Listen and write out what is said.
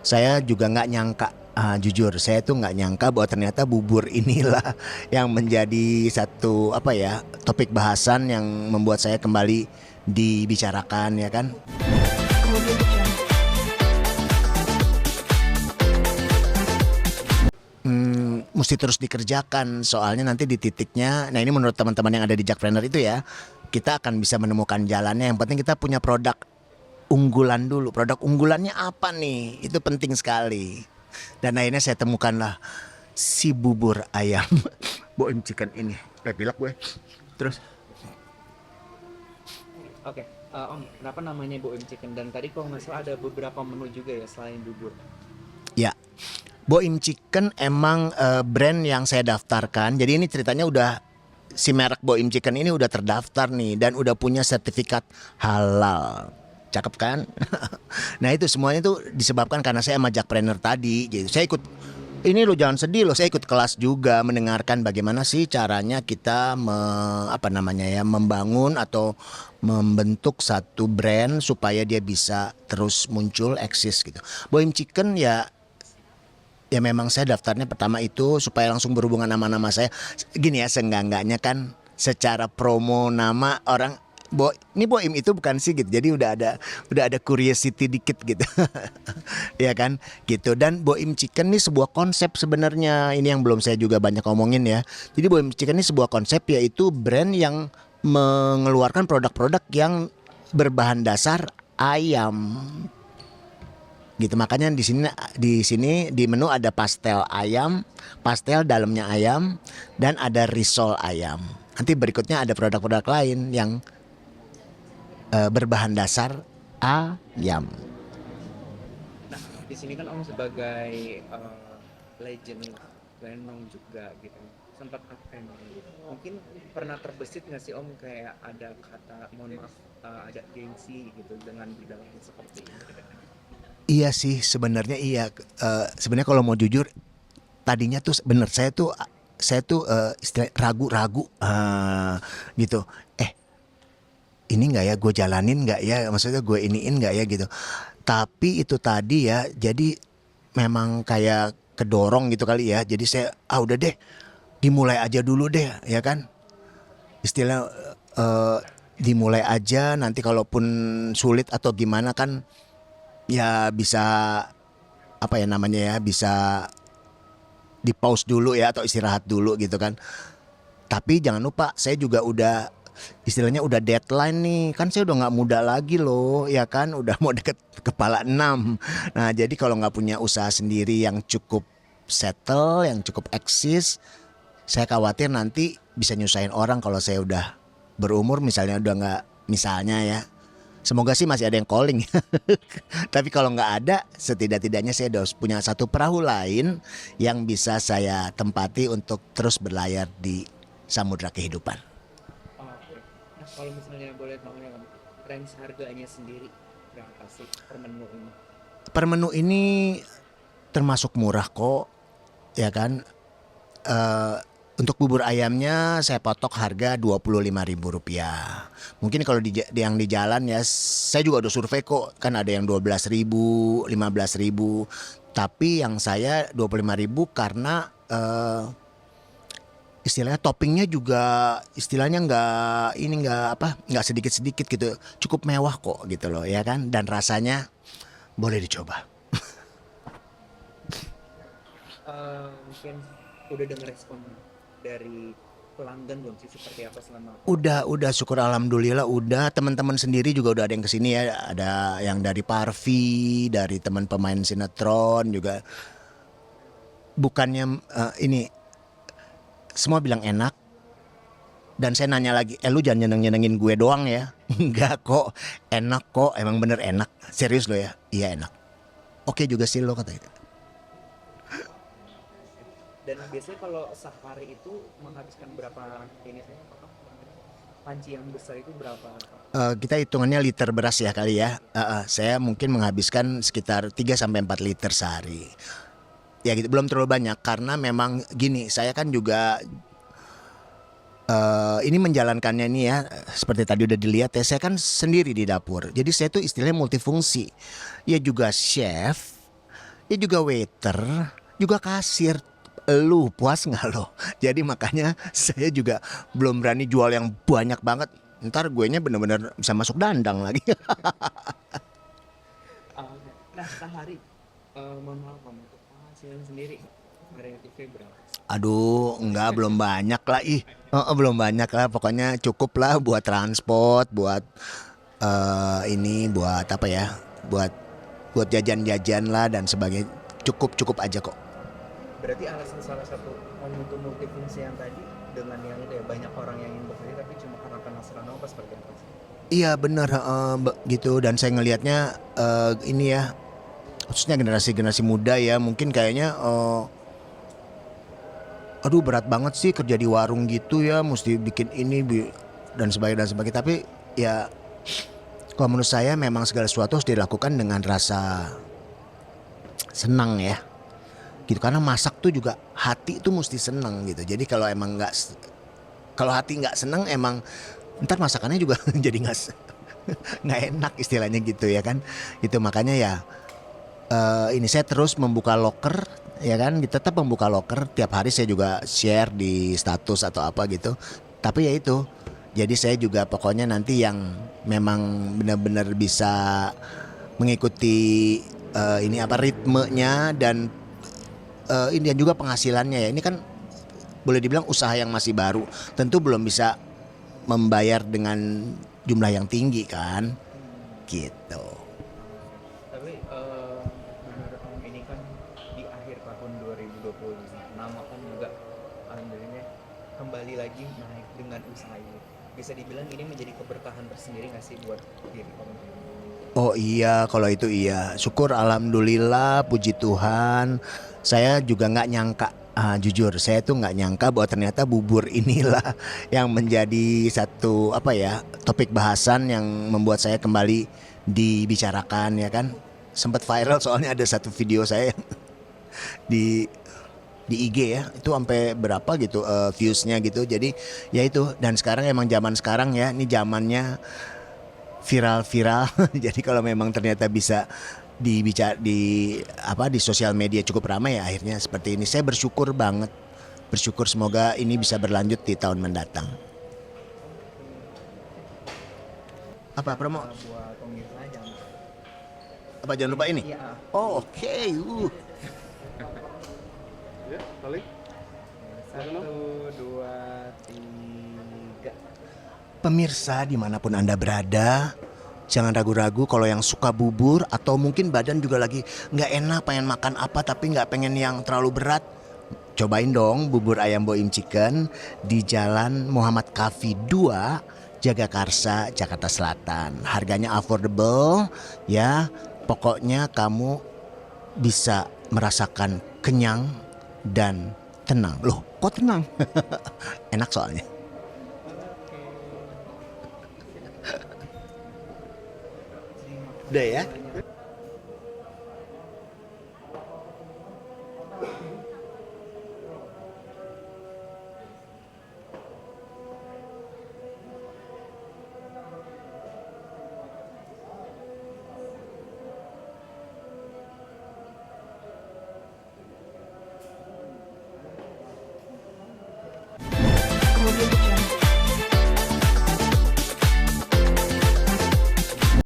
Saya juga nggak nyangka, jujur saya tuh nggak nyangka bahwa ternyata bubur inilah yang menjadi satu apa ya topik bahasan yang membuat saya kembali dibicarakan ya kan. Audio Jungle. Mesti terus dikerjakan soalnya nanti di titiknya, nah ini menurut teman-teman yang ada di Jackpreneur itu ya, kita akan bisa menemukan jalannya. Yang penting kita punya produk unggulan dulu. Produk unggulannya apa nih? Itu penting sekali. Dan akhirnya saya temukanlah si bubur ayam boim chicken ini. Pilek gue. Terus Oke, Om, kenapa namanya Boim Chicken? Dan tadi kalau nggak salah ada beberapa menu juga ya selain bubur. ya, boim chicken emang brand yang saya daftarkan. Jadi ini ceritanya udah si merek boim chicken ini udah terdaftar nih dan udah punya sertifikat halal. Cakep kan? Nah itu semuanya itu disebabkan karena saya sama Jackpreneur tadi gitu. Saya ikut, ini lo jangan sedih lo, saya ikut kelas juga mendengarkan bagaimana sih caranya kita apa namanya ya, membangun atau membentuk satu brand supaya dia bisa terus muncul, eksis gitu. Boim Chicken ya memang saya daftarnya pertama itu supaya langsung berhubungan sama nama saya. Gini ya, seenggak-enggaknya kan secara promo nama orang, ini Boim itu bukan sih gitu. Jadi udah ada curiosity dikit gitu. Ya kan? Gitu. Dan Boim Chicken ini sebuah konsep sebenarnya. Ini yang belum saya juga banyak ngomongin ya. Jadi Boim Chicken ini sebuah konsep, yaitu brand yang mengeluarkan produk-produk yang berbahan dasar ayam. Gitu, makanya di sini di menu ada pastel ayam, pastel dalamnya ayam, dan ada risol ayam. Nanti berikutnya ada produk-produk lain yang berbahan dasar ayam. Nah, di sini kan Om sebagai legend Lenong juga gitu. Sempat apa mungkin pernah terbesit nggak sih Om kayak ada kata mohon maaf, ada gengsi gitu dengan bidang seperti ini? Iya sih sebenarnya iya. Sebenarnya kalau mau jujur tadinya tuh bener saya tuh ragu-ragu gitu. Ini nggak ya gue jalanin nggak ya, maksudnya gue iniin nggak ya gitu. Tapi itu tadi ya, jadi memang kayak kedorong gitu kali ya. Jadi saya udah deh, dimulai aja dulu deh ya kan. Istilah dimulai aja, nanti kalaupun sulit atau gimana kan ya bisa apa ya namanya ya, bisa di pause dulu ya atau istirahat dulu gitu kan. Tapi jangan lupa saya juga udah istilahnya udah deadline nih, kan saya udah nggak muda lagi loh ya kan, udah mau deket kepala 6. Nah jadi kalau nggak punya usaha sendiri yang cukup settle, yang cukup eksis, saya khawatir nanti bisa nyusahin orang kalau saya udah berumur, misalnya udah nggak, misalnya ya. Semoga sih masih ada yang calling. Tapi kalau nggak ada, setidak-tidaknya saya udah punya satu perahu lain yang bisa saya tempati untuk terus berlayar di samudra kehidupan. Oh, oke. Nah, kalau misalnya boleh tahu ya Om, range harganya sendiri berapa sih per menu ini? Per menu ini termasuk murah kok, ya kan. Eh, untuk bubur ayamnya saya patok harga Rp25.000. Mungkin kalau yang di jalan ya, saya juga udah survei kok, kan ada yang 12.000, 15.000. Tapi yang saya 25.000 karena istilahnya toppingnya juga istilahnya nggak sedikit-sedikit gitu, cukup mewah kok gitu loh ya kan, dan rasanya boleh dicoba. Mungkin udah dengar respon dari pelanggan belum sih seperti apa selama Udah syukur alhamdulillah udah. Teman-teman sendiri juga udah ada yang kesini ya, ada yang dari Parvi, dari teman pemain sinetron juga. Bukannya ini semua bilang enak, dan saya nanya lagi, lu jangan nyenengin gue doang ya. Enggak kok, enak kok, emang bener enak, serius lo ya, iya enak, oke juga sih lo katanya. dan biasanya kalau sehari itu menghabiskan berapa ini sih? Panci yang besar itu berapa? Kita hitungannya liter beras ya kali ya. Saya mungkin menghabiskan sekitar 3 sampai 4 liter sehari. Ya gitu, belum terlalu banyak karena memang gini, saya kan juga ini menjalankannya nih ya, seperti tadi udah dilihat ya, saya kan sendiri di dapur. Jadi saya tuh istilahnya multifungsi. Ya juga chef, ya juga waiter, juga kasir. Lu puas nggak lo? Jadi makanya saya juga belum berani jual yang banyak banget. Ntar gue nya bener-bener bisa masuk dandang lagi. Nah sehari mohon maaf Om, untuk penghasilan sendiri variatifnya berapa? Aduh, enggak belum banyak lah ih. Belum banyak lah, pokoknya cukup lah buat transport, buat ini buat apa ya? Buat jajan-jajan lah dan sebagainya. Cukup aja kok. Berarti alasan salah satu Om untuk multifungsi yang tadi dengan yang itu ya banyak orang yang ingin bekerja tapi cuma karena penasaran apa seperti apa sih? Iya benar gitu dan saya ngelihatnya ini ya khususnya generasi muda ya mungkin kayaknya aduh berat banget sih kerja di warung gitu ya mesti bikin ini dan sebagainya tapi ya kalau menurut saya memang segala sesuatu harus dilakukan dengan rasa senang ya gitu karena masak tuh juga hati tuh mesti senang gitu jadi kalau hati nggak senang emang ntar masakannya juga jadi nggak enak istilahnya gitu ya kan itu makanya ya ini saya terus membuka loker ya kan tetap membuka loker tiap hari saya juga share di status atau apa gitu tapi ya itu jadi saya juga pokoknya nanti yang memang benar-benar bisa mengikuti ini apa ritmenya dan ini dan juga penghasilannya ya ini kan boleh dibilang usaha yang masih baru tentu belum bisa membayar dengan jumlah yang tinggi kan gitu. Tapi menurut Om ini kan di akhir tahun 2020 ini nama Om juga alhamdulillah kembali lagi naik dengan usaha ini. Bisa dibilang ini menjadi keberkahan tersendiri nggak sih buat diri Om? Oh iya kalau itu iya syukur alhamdulillah puji Tuhan saya juga nggak nyangka jujur saya tuh nggak nyangka bahwa ternyata bubur inilah yang menjadi satu apa ya topik bahasan yang membuat saya kembali dibicarakan ya kan sempat viral soalnya ada satu video saya yang di IG ya itu sampai berapa gitu viewsnya gitu jadi ya itu dan sekarang emang zaman sekarang ya ini zamannya viral-viral jadi kalau memang ternyata bisa di sosial media cukup ramai ya akhirnya seperti ini saya bersyukur banget bersyukur semoga ini bisa berlanjut di tahun mendatang apa promo Buat pemirsa jangan apa jangan lupa ini iya oh oke Ya, balik. 1, 2, 3. Pemirsa dimanapun Anda berada, jangan ragu-ragu kalau yang suka bubur atau mungkin badan juga lagi nggak enak pengen makan apa tapi nggak pengen yang terlalu berat. Cobain dong bubur ayam Boim Chicken di Jalan Muhammad Kafi 2, Jagakarsa, Jakarta Selatan. Harganya affordable ya. Pokoknya kamu bisa merasakan kenyang dan tenang. Loh, kok tenang? Enak soalnya. Udah ya?